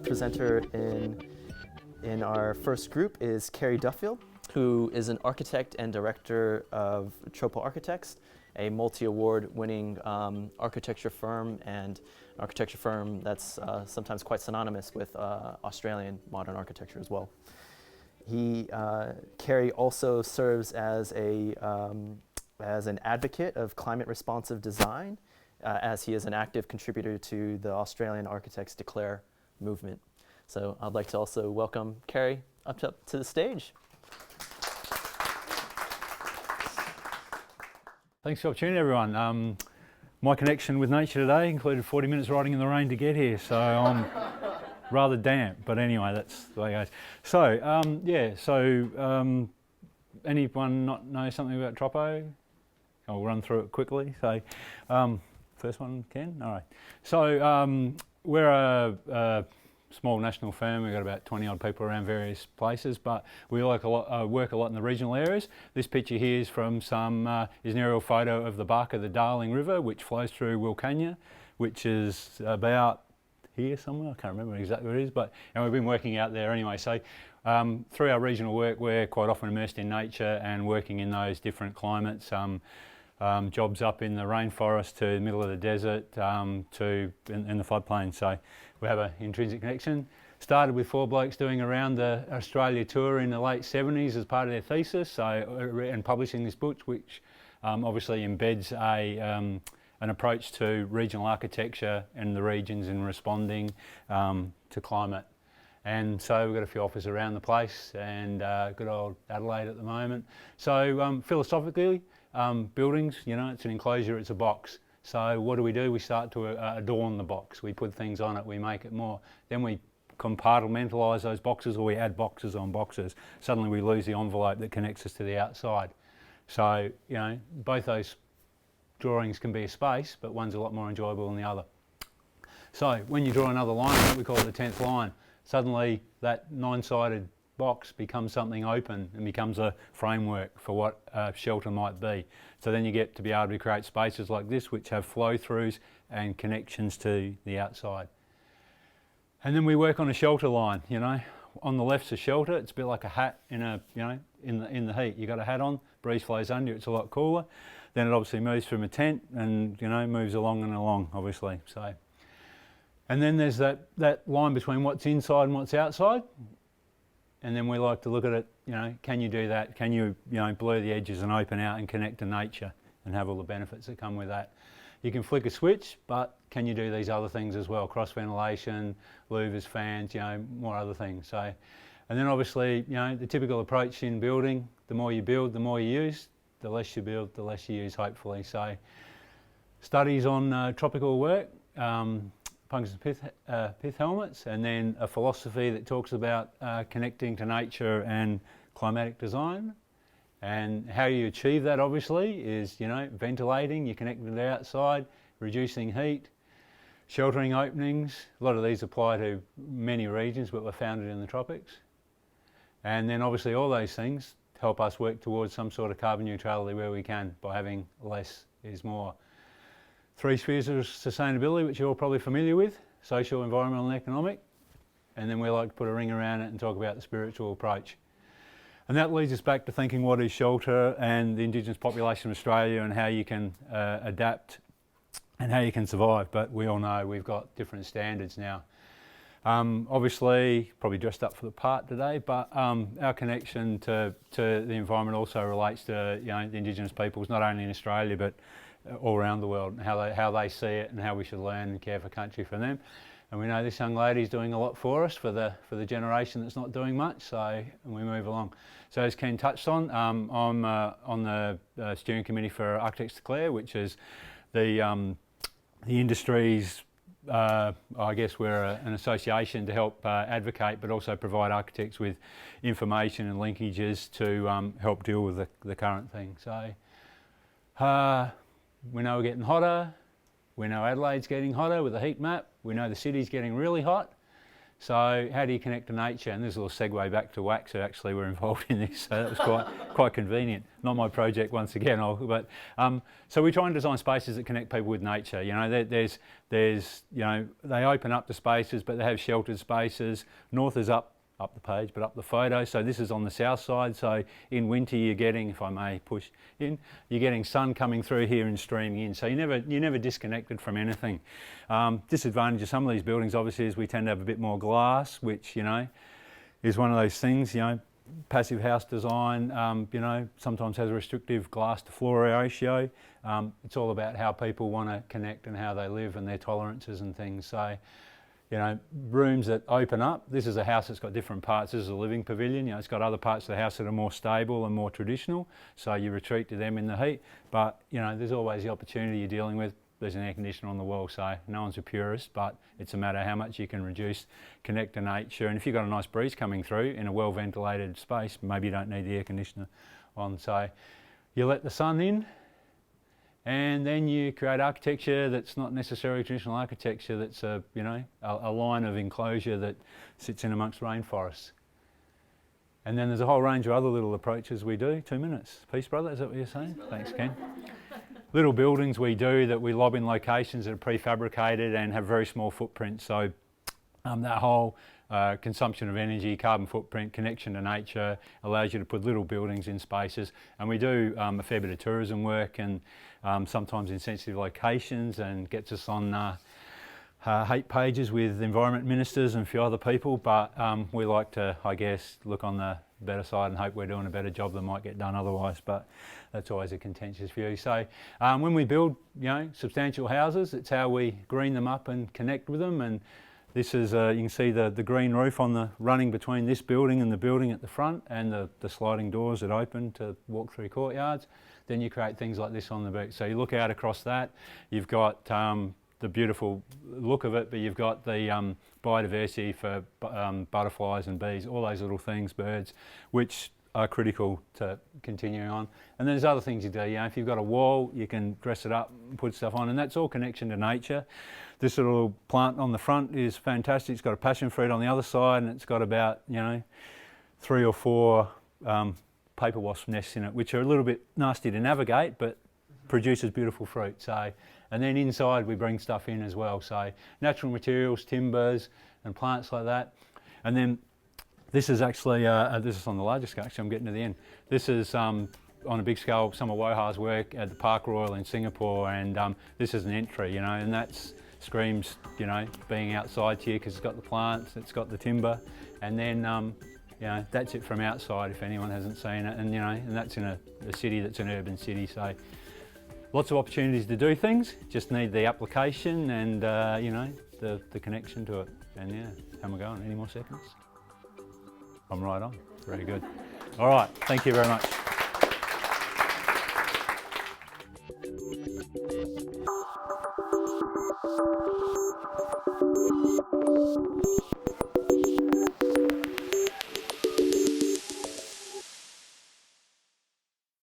Presenter in our first group is Cary Duffield, who is an architect and director of Troppo Architects, a multi-award winning architecture firm, and an architecture firm that's sometimes quite synonymous with Australian modern architecture as well. Cary also serves as an advocate of climate responsive design, as he is an active contributor to the Australian Architects Declare movement. So I'd like to also welcome Cary up to the stage. Thanks for the opportunity, everyone. My connection with nature today included 40 minutes riding in the rain to get here, so I'm rather damp, but anyway, that's the way it goes. So, anyone not know something about Troppo? I'll run through it quickly. So, first one, Ken? All right. So, we're a small national firm. We've got about 20 odd people around various places, but we work a lot in the regional areas. This picture here is from is an aerial photo of the bark of the Darling River, which flows through Wilcannia, which is about here somewhere. I can't remember exactly where it is, and we've been working out there anyway. So through our regional work, we're quite often immersed in nature and working in those different climates. Jobs up in the rainforest to the middle of the desert to in the floodplain. So we have an intrinsic connection. Started with 4 blokes doing around the Australia tour in the late 70s as part of their thesis, and publishing this book, which obviously embeds an approach to regional architecture and the regions in responding to climate. And so we've got a few offices around the place, and good old Adelaide at the moment. So philosophically, buildings, it's an enclosure, it's a box. So what do? We start to adorn the box. We put things on it, we make it more. Then we compartmentalise those boxes, or we add boxes on boxes. Suddenly we lose the envelope that connects us to the outside. So, both those drawings can be a space, but one's a lot more enjoyable than the other. So when you draw another line, we call it the 10th line. Suddenly that 9-sided box becomes something open and becomes a framework for what shelter might be. So then you get to be able to create spaces like this, which have flow-throughs and connections to the outside. And then we work on a shelter line. On the left's a shelter. It's a bit like a hat in in the heat. You got a hat on, breeze flows under you. It's a lot cooler. Then it obviously moves from a tent and moves along and along, obviously. So, and then there's that line between what's inside and what's outside. And then we like to look at it, can you do that? Can you, blur the edges and open out and connect to nature and have all the benefits that come with that? You can flick a switch, but can you do these other things as well? Cross ventilation, louvers, fans, more other things. So, and then obviously, the typical approach in building, the more you build, the more you use, the less you build, the less you use, hopefully. So, studies on tropical work, tungsten pith helmets, and then a philosophy that talks about connecting to nature and climatic design. And how you achieve that, obviously, is ventilating. You connect to the outside, reducing heat, sheltering openings. A lot of these apply to many regions, but were founded in the tropics. And then obviously all those things help us work towards some sort of carbon neutrality where we can, by having less is more. 3 spheres of sustainability, which you're all probably familiar with: social, environmental and economic. And then we like to put a ring around it and talk about the spiritual approach. And that leads us back to thinking what is shelter and the Indigenous population of Australia and how you can adapt and how you can survive. But we all know we've got different standards now. Obviously, probably dressed up for the part today, but our connection to the environment also relates to the Indigenous peoples, not only in Australia but all around the world, and how they see it and how we should learn and care for country from them. And we know this young lady is doing a lot for us, for the generation that's not doing much, so and we move along. So as Ken touched on, I'm on the steering committee for Architects Declare, which is the industry's, I guess we're an association to help advocate, but also provide architects with information and linkages to help deal with the current thing. So we know we're getting hotter. We know Adelaide's getting hotter with the heat map. We know the city's getting really hot. So how do you connect to nature? And there's a little segue back to wax, who actually were involved in this, so that was quite convenient. Not my project once again, so we try and design spaces that connect people with nature. You know, there's you know, they open up the spaces, but they have sheltered spaces. North is up the page, but up the photo. So this is on the south side. So in winter you're getting, if I may push in, you're getting sun coming through here and streaming in. So you're never disconnected from anything. Disadvantage of some of these buildings obviously is we tend to have a bit more glass, which, you know, is one of those things, you know, passive house design, you know, sometimes has a restrictive glass to floor ratio. It's all about how people want to connect and how they live and their tolerances and things. So, you know, rooms that open up. This is a house that's got different parts. This is a living pavilion. You know, it's got other parts of the house that are more stable and more traditional. So you retreat to them in the heat. But, you know, there's always the opportunity you're dealing with. There's an air conditioner on the wall, so no one's a purist, but it's a matter how much you can reduce, connect to nature. And if you've got a nice breeze coming through in a well-ventilated space, maybe you don't need the air conditioner on. So you let the sun in, and then you create architecture that's not necessarily traditional architecture, that's a, you know, a line of enclosure that sits in amongst rainforests. And then there's a whole range of other little approaches we do. 2 minutes. Peace, brother, is that what you're saying? Thanks, Ken. Little buildings we do that we lob in locations that are prefabricated and have very small footprints. So that whole consumption of energy, carbon footprint, connection to nature allows you to put little buildings in spaces. And we do a fair bit of tourism work, and sometimes in sensitive locations, and gets us on hate pages with environment ministers and a few other people. But we like to, I guess, look on the better side and hope we're doing a better job than might get done otherwise. But that's always a contentious view. So when we build, you know, substantial houses, it's how we green them up and connect with them. And this is, you can see the green roof on the running between this building and the building at the front, and the sliding doors that open to walk through courtyards. Then you create things like this on the beach. So you look out across that, you've got the beautiful look of it, but you've got the biodiversity for butterflies and bees, all those little things, birds, which are critical to continuing on. And then there's other things you do. You know, if you've got a wall, you can dress it up and put stuff on, and that's all connection to nature. This little plant on the front is fantastic. It's got a passion fruit on the other side, and it's got about, you know, 3 or 4 paper wasp nests in it, which are a little bit nasty to navigate, but produces beautiful fruit. So, and then inside we bring stuff in as well. So natural materials, timbers, and plants like that. And then this is actually, this is on the larger scale, actually I'm getting to the end. This is on a big scale, some of Woha's work at the Park Royal in Singapore, and this is an entry, you know, and that screams, you know, being outside here, because it's got the plants, it's got the timber, and then, you know, that's it from outside if anyone hasn't seen it, and, you know, and that's in a city that's an urban city, so lots of opportunities to do things, just need the application and, you know, the connection to it. And yeah, how am I going? Any more seconds? I'm right on. Very good. All right, thank you very much.